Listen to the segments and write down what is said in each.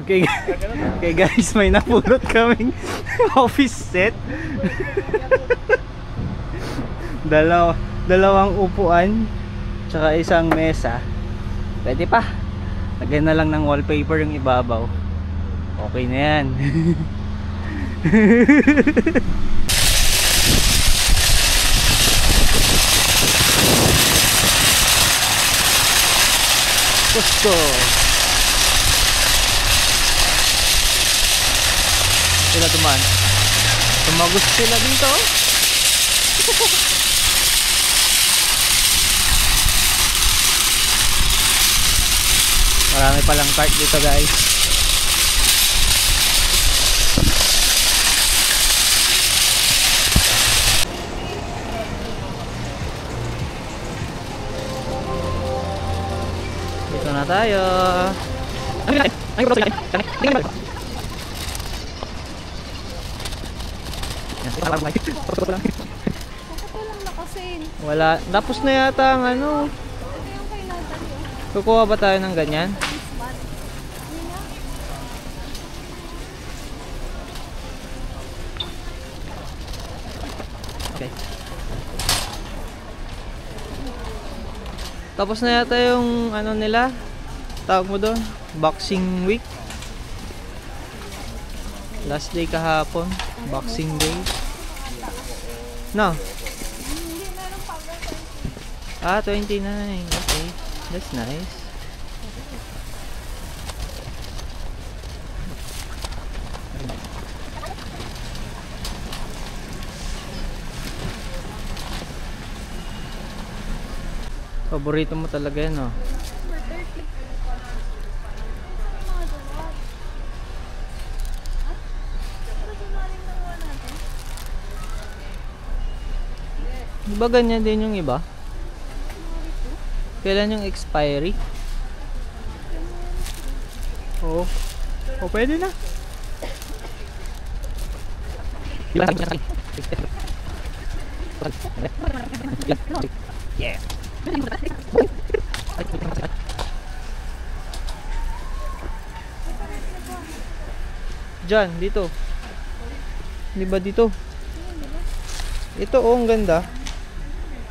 Okay, okay guys, may napulot kaming office set. Dalawang upuan tsaka isang mesa. Pwede pa. Lagyan na lang ng wallpaper yung ibabaw. Okay na yan. Gusto. Sila tuman. Tumagos sila dito. Marami palang cart dito guys. Dito na tayo. Wala. Tapos na yata ang ano. Kukuha ba tayo ng ganyan? Okay. Tapos na yata yung ano nila. Tawag mo doon? Boxing week. Last day kahapon. Boxing day. No. Ah, 29. Okay. That's nice. Paborito mo talaga yan, no? Diba ganyan din yung iba? Kailan yung expiry? Oo. Oh, pwede na. Yeah. Diyan, dito. Di ba dito? Ito, oh, ang ganda.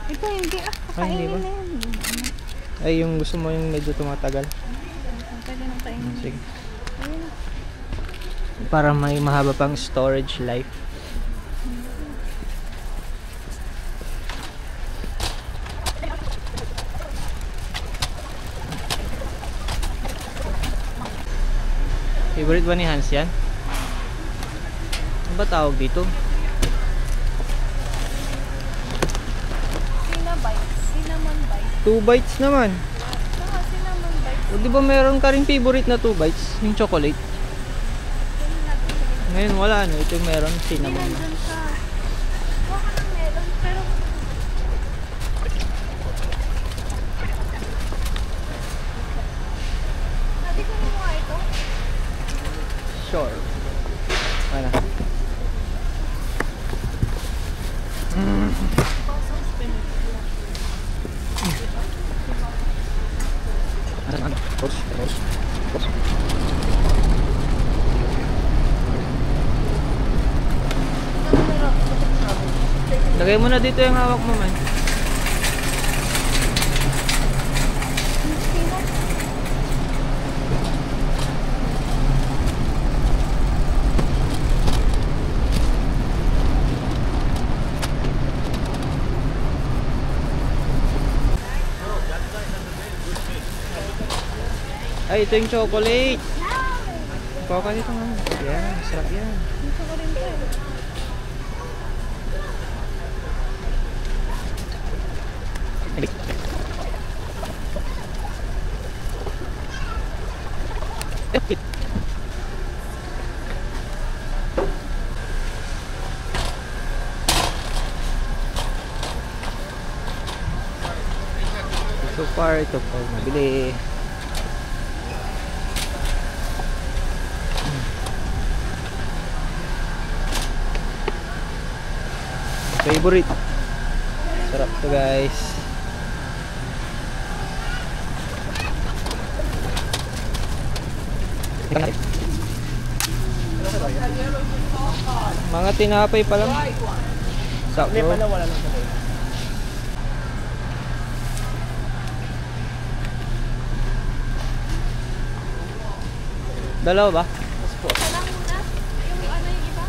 Ito hindi. Ay, hindi ba? Ay, yung gusto mo yung medyo tumatagal. Sige. Para may mahaba pang storage life. Favorite ba ni Hans yan? Ano ba tawag dito? Cinnamon bites. 2 bites naman. Saka cinnamon bites. O di ba meron ka rin favorite na 2 bites? Yung chocolate. Ngayon wala no. Ito yung meron cinnamon. Nandun ka. Baka nang meron pero Hindi ko nakuha ito. Sure. Ano? Lagay mo na dito yung hawak mo man. Ay, ito yung chocolate. Kuha ka dito nga. Yan, sarap yan. Gusto ko rin to. So far, ito po nabili. Favorite. Sarap to guys. Mga tinapay pa lang. Sakto. Hindi pala wala lang sabay. Dalawa ba? Isa lang muna. Yung ano yung iba?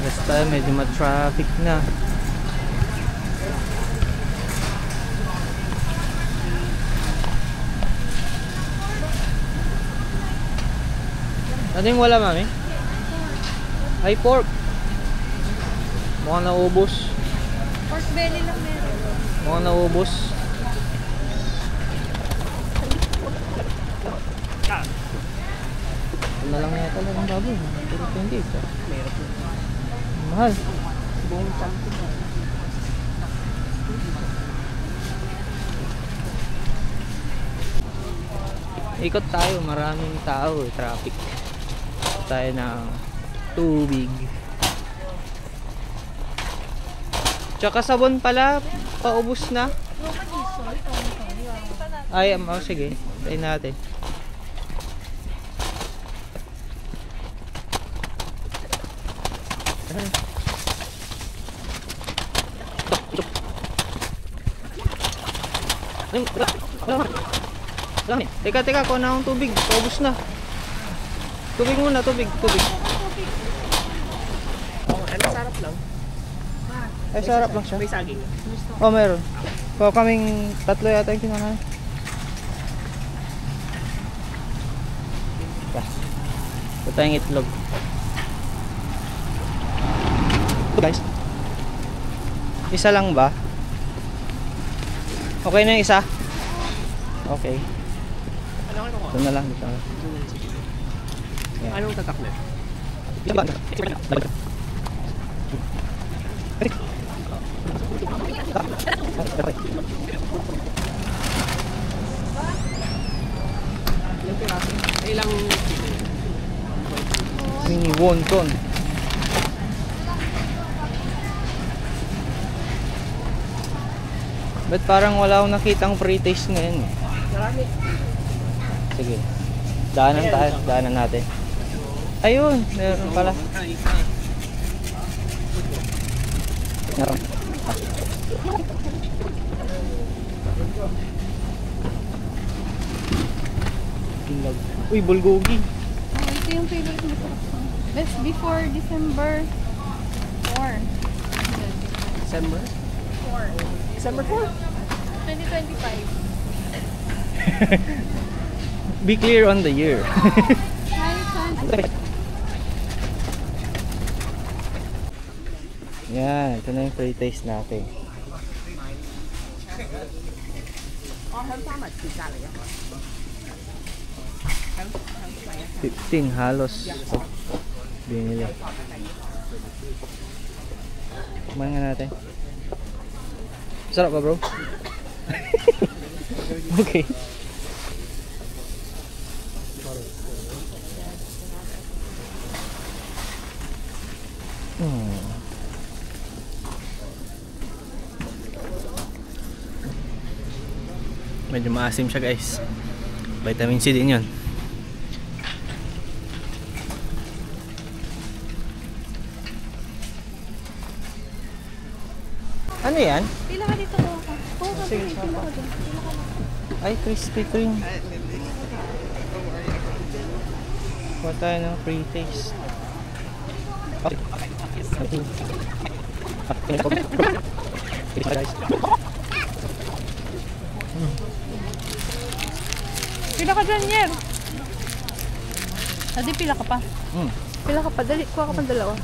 Basta medyo ma-traffic na. Ano yung wala, mami? Ay, pork. Mukhang naubos. Pork belly lang meron. Mukhang naubos. Ano lang yata lang ang baboy. Pero 28 ah. Mahal. Buong chunk. Ikot tayo, maraming tao, traffic. Tayo ng tubig. Tsaka sabon pala, paubos na. Ay, sige, tayo natin. Teka, kuha na akong tubig. Paubos na. Tubig muna, tubig. Oh, ano sarap lang. Ay, sarap lang siya. May saging. Oh, meron. So, kaming tatlo yata yung kinakain. Ito tayong itlog. Ito guys. Isa lang ba? Okay na yung isa? Okay. Ano kayo ko? Ito na lang. Ito na lang. Yeah. Anong tatak na? Ito ba? Ilang piraso? Ilang kilo? Mini wonton. Ba't parang wala akong nakitang pre-taste ngayon eh? Marami. Sige. Daanan tayo. Daanan natin. Ayun. Meron pala. Meron. Ilag. Uy, bulgogi. Oh, ito yung favorite mo. Best before December 4. December? 4. December 4? 2025. Be clear on the year. Hi, son. Yan. Ito na yung pre-taste natin. 15 halos. Binili. Kumain nga natin. Sarap ba, bro? Okay. Medyo maasim siya, guys. Vitamin C din yun. Ano yan? Pila ka dito, kuha ka. Kuha ka, Sige, pila ka dun. Pila ka lang. Ay, Krispy Kreme. Kuha tayo ng pre-taste. Pila ka dyan, Yer. Adi, pila ka pa. Pila ka pa. Dali, kuha ka pa dalawa.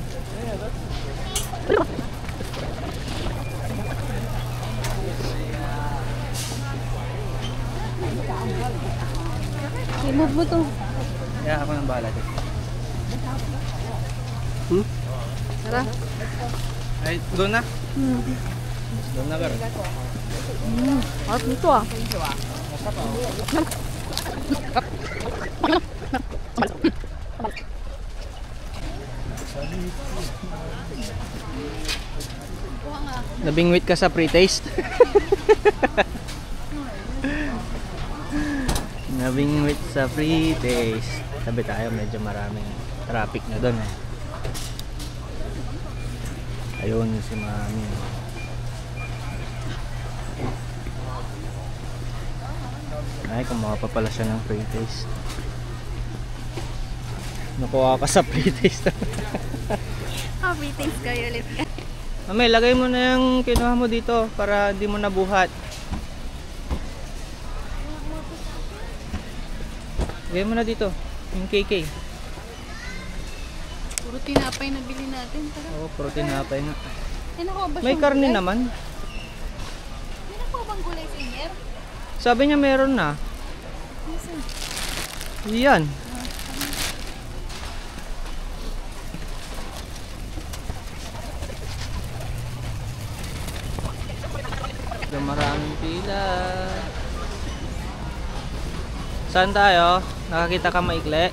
I-move mo to. Kaya ako nang bahala dito. Tara. Ay, doon na. Doon na, pero. Harap nito ah. Kuha nga. Nabingwit ka sa pre-taste. Nabingwit sa pre-taste. Sabi tayo, medyo maraming traffic na doon eh. Ayun si mami. Ay, kumuha pa pala siya ng pre-taste. Nakuha ka sa pre-taste. Happy things kayo ulit. Mami, lagay mo na yung kinuha mo dito para di mo nabuhat. Lagay mo na dito, yung KK. Puro tinapay na bili natin. Tara. Oo, puro tinapay nga. Eh, nakuha ba May siyang karne gulay? naman. May nakuha bang gulay sa inyer? Sabi niya meron na. Nasaan? Yan. Maraming pila. Saan tayo? Nakakita ka maikli?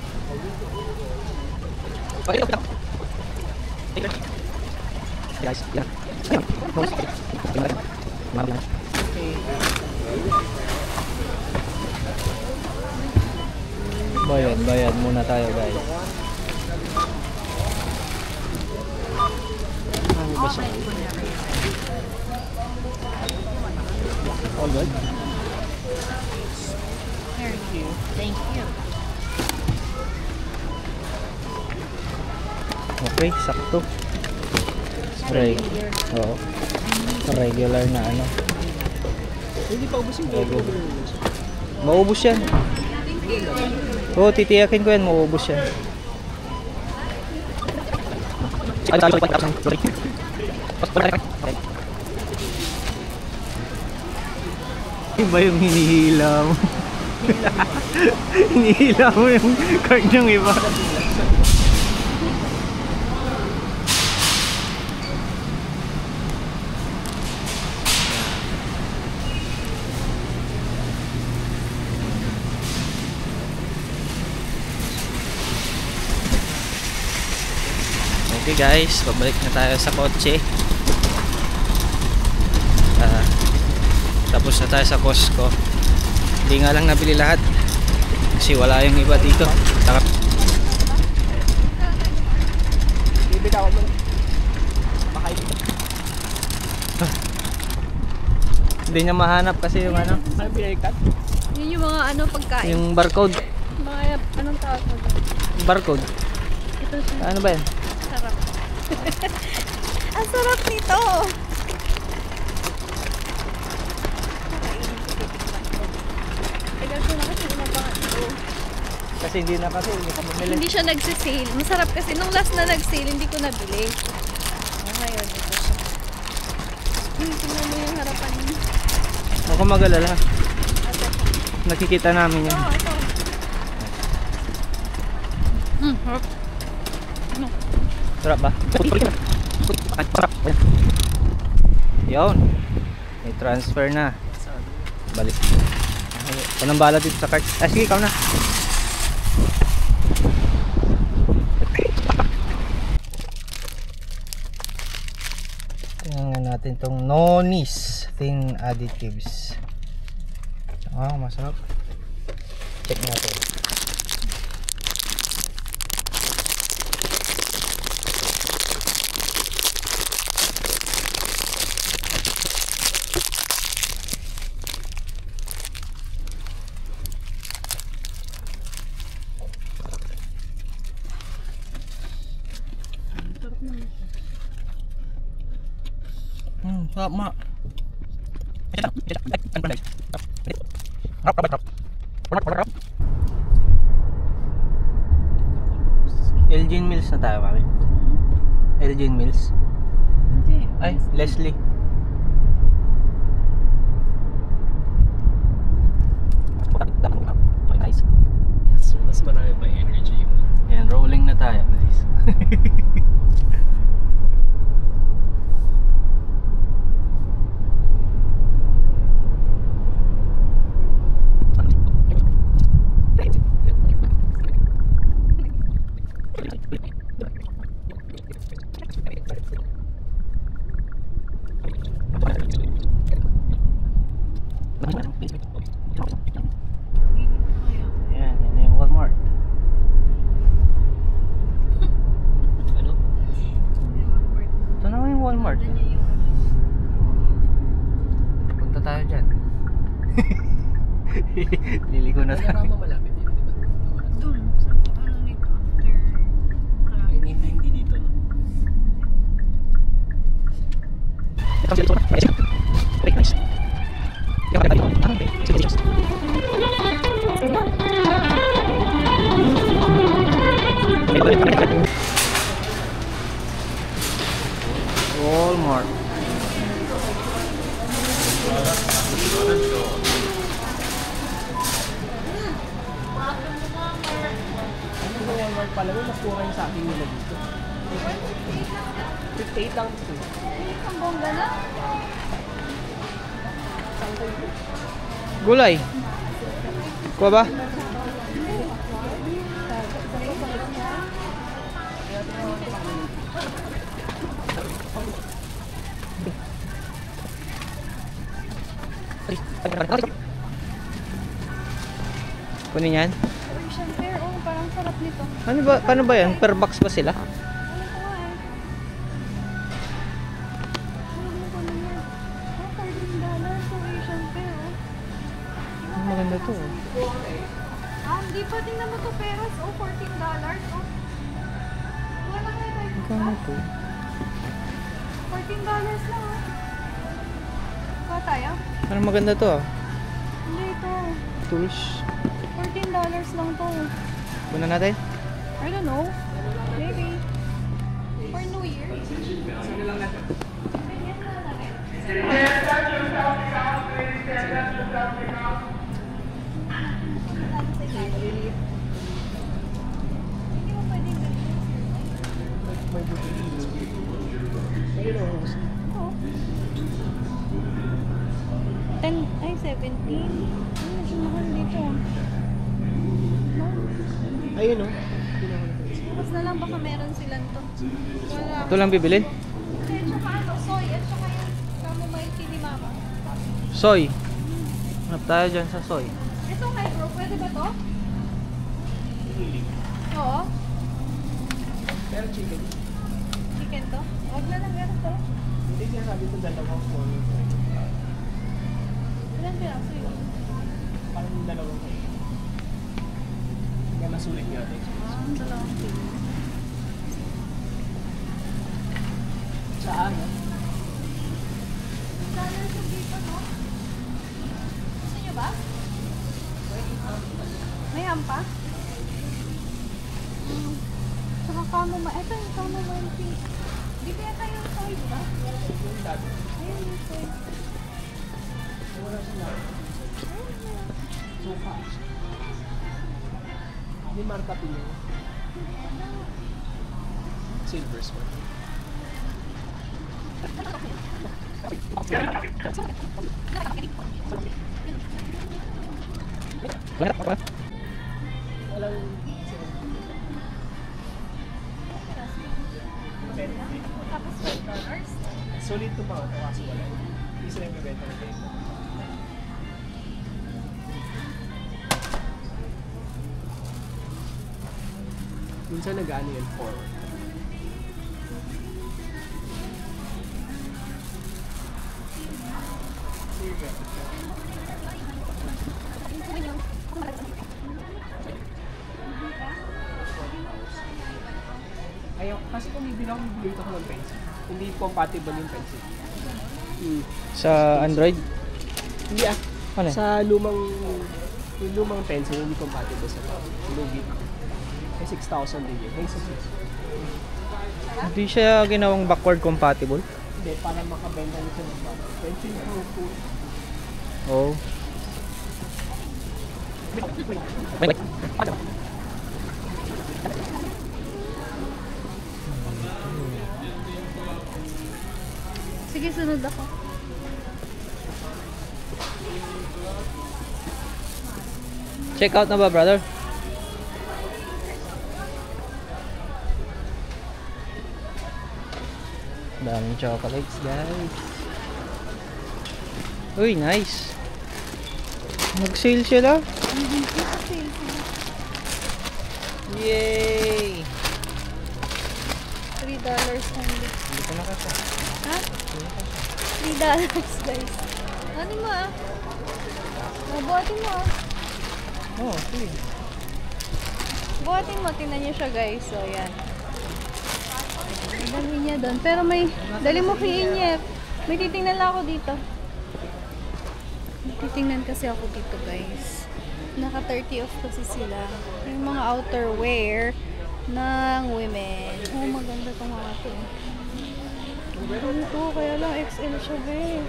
Guys, yeah. Bayad muna tayo, guys. Ano ba siya? All good? Thank you. Thank you. Okay, sakto. Spray. Oo. Regular na ano. Hindi pa ubos yung Regular. Maubos yan. Oo, titiyakin ko yan. Maubos yan. Sorry. Iba yung hinihila mo. Hinihila mo yung card ng iba. Okay guys, pabalik na tayo sa kotse. Tapos na tayo sa Costco. Hindi nga lang nabili lahat kasi wala yung iba dito. Bibitaw mo. Baka Hindi niya mahanap kasi yung ano, ano pinalikat? Yun yung mga ano pagkain. yung barcode. Mga anong tawag mo doon? Barcode. Ito siya. Ano ba yan? Sarap. Ang sarap nito. Tagal ko na kasi umabangan ito. Kasi hindi na kasi hindi ka bumili. Hindi siya nagsisale. Masarap kasi. Nung last na nag-sale, hindi ko nabili. Ngayon, ito siya. Tingnan mo yung harapan niya. Huwag kang mag-alala. Ate. Nakikita namin yan. Oo, ito. Harap. Ano? Sarap ba? Yun. May transfer na. Balik. Anong bala dito sa cart? Ah, sige, ikaw na. Tingnan natin tong Noni's Thin Additives. Masarap. Check natin. Sarap ma. Elgin Mills na tayo, mami. Elgin Mills. Hindi. Ay, Leslie. Mas marami pa energy yun. Yan, rolling na tayo, guys. Liliko na tayo. Panorama malapit dito, di ba? Doon, sa ano nito, after Ay, hindi dito, no? Walmart. Ano ba Walmart pala? Mas mura yung sa akin nila dito. 58 lang dito. ang bongga na. Gulay. Kuha ba? Kunin yan. Uy, syempre, oh, parang sarap nito. Ano ba, paano ba yan? Per box ba sila? Ano ko nga eh. Ano ko naman yan? Oh, $13. So, Asian fair, oh. Maganda to. Hindi pa. Tingnan mo to peras. Oh, $14. Oh. Wala nga tayo. Magkano to? $14 lang, oh. Kuha tayo? Parang maganda to ah. Hindi ito. Tools. $14 lang to. Kuna natin. I don't know. Maybe. For New Year. Bigyan na natin. Hindi mo pwedeng ganyan. May buti. Ayun o. Oo. 10, ay 17. Ay, medyo mahal dito. No? Ayun o. Mas na lang baka meron silang to. Wala. Ito lang bibilin. At saka ano, soy. At saka yung chamomile tea ni mama. Soy. Hanap tayo dyan sa soy. Ito kay bro, pwede ba to? Oo. Pero chicken. Chicken to? Huwag na lang meron to. Hindi siya sabi ko dalawang phone. Ilan piraso yun? Parang dalawang phone. Kaya nasulit nga natin. Dalawang kilo. Saan? Dollar sa dito, no? Gusto nyo ba? May ham pa? Saka chamomile. Ito yung chamomile tea. Di ba yata yung soy, di ba? Yung dati. Ayun yung soy. Wala sila. Suka. Hindi marka pili. Silver spot. Walang Tapos $5. solid to pa. Kaso wala. Hindi sila yung bibenta ng benta. Minsan nag-ano yan 4. Ayaw, kasi kung bibili ako ng pencil. Hindi compatible yung pencil. Sa Android? Hindi ah. Ano? Sa yung lumang pencil, hindi compatible sa lugi. May 6,000 din yun. May 6,000. Hindi siya ginawang backward compatible? Hindi, para makabenta nito ng pencil pro po. Oh. Sige, sunod ako. Check out na ba, brother? Daming chocolates, guys. Uy, nice. Nag-sale sila. Yay! $3 only. Hindi ko nakasa. Ha? $3 guys. Ano mo ah? Buhatin mo ah. Oh, sige. Buhatin mo, tingnan niyo siya guys. So, yan. Dali niya doon. Pero may, dali mo kay Inyep. May titingnan lang ako dito. May titingnan kasi ako dito guys. Naka 30 off kasi sila. Yung mga outerwear ng women. Oh, maganda itong mga ito. Ito, kaya lang XL siya be.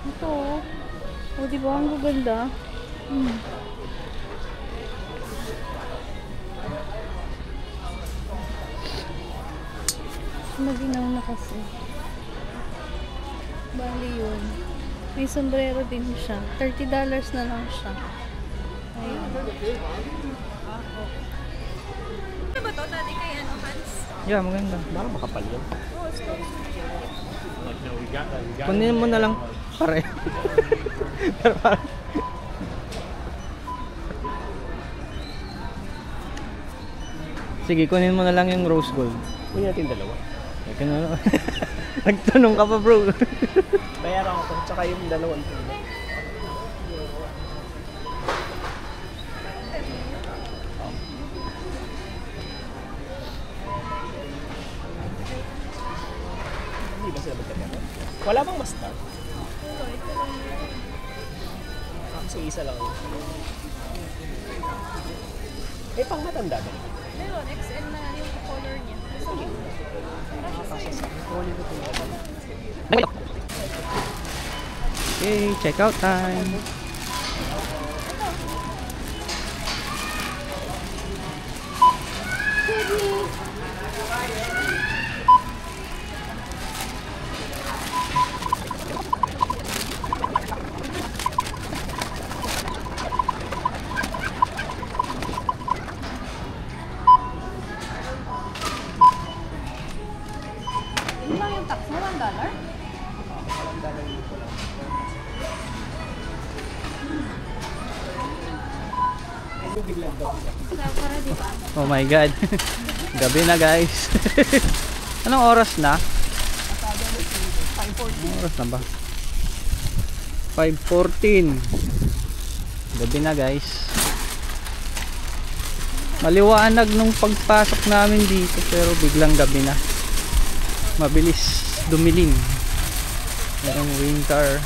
Ito. Oh, diba? Ang gaganda. Maginaw na kasi. Bali yun. May sombrero din siya. $30 na lang siya. Ayun. Ano ba to? Tadi kay ano, Hans? Yeah, maganda. Baka makapal yun. Oh, stone. Kunin mo na lang pare. Pero parang- Sige, kunin mo na lang yung rose gold. Kunin natin dalawa. Ikaw na lang. Nagtanong ka pa bro. Bayaran ko. Tsaka yung dalawang ito. Hindi ba sila magkakata? Wala bang mustard? Kasi isa lang. Eh, pang matanda ba? Meron, XL na yung color niya. Sige. Okay, check out time. Ano lang yung tax mo? $1? Para di ba? Oh my god. Gabi na guys. Anong oras na? Anong oras na ba? 5:14. Gabi na guys. Maliwanag nung pagpasok namin dito pero biglang gabi na. Mabilis dumilim. Merong winter.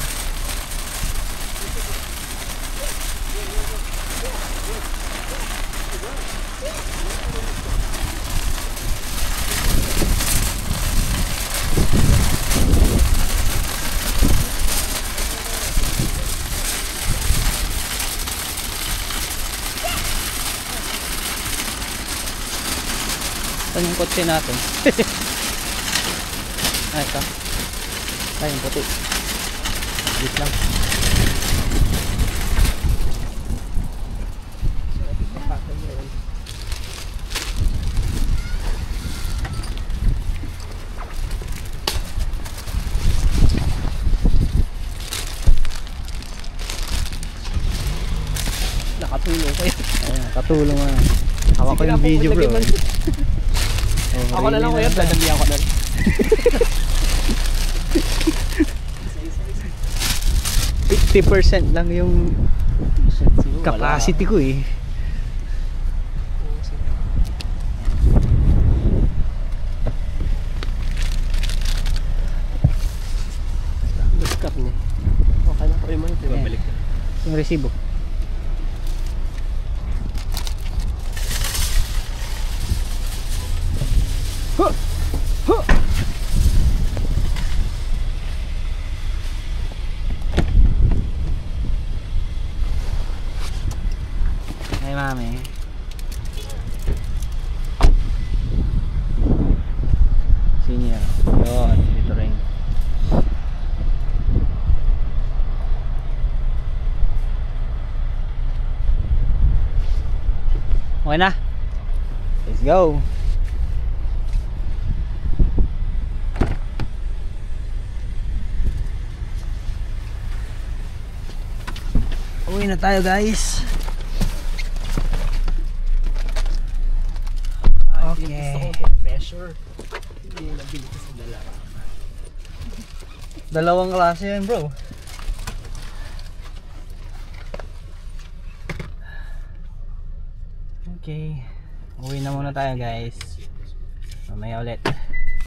Saan yung kotse natin? Ah, ito. Ay, yung puti. Wait lang. Nakatulong kayo. Ayun, katulong na. Hawak ko yung video bro. Oh, Ako na lang kuya, dadamihan ko na. 50% lang yung capacity ko eh. Discount niya. Okay na ko yung mga ito. Babalik ka. Yung resibo. Huh! Huh! Ay mami. Senior. Yun, dito rin. Okay na. Let's go. Uwi na tayo guys. Okay. Gusto ko pressure. Hindi yung nabili ko sa dalawa. Dalawang klase yan bro. Okay. Uwi na muna tayo guys. Mamaya ulit.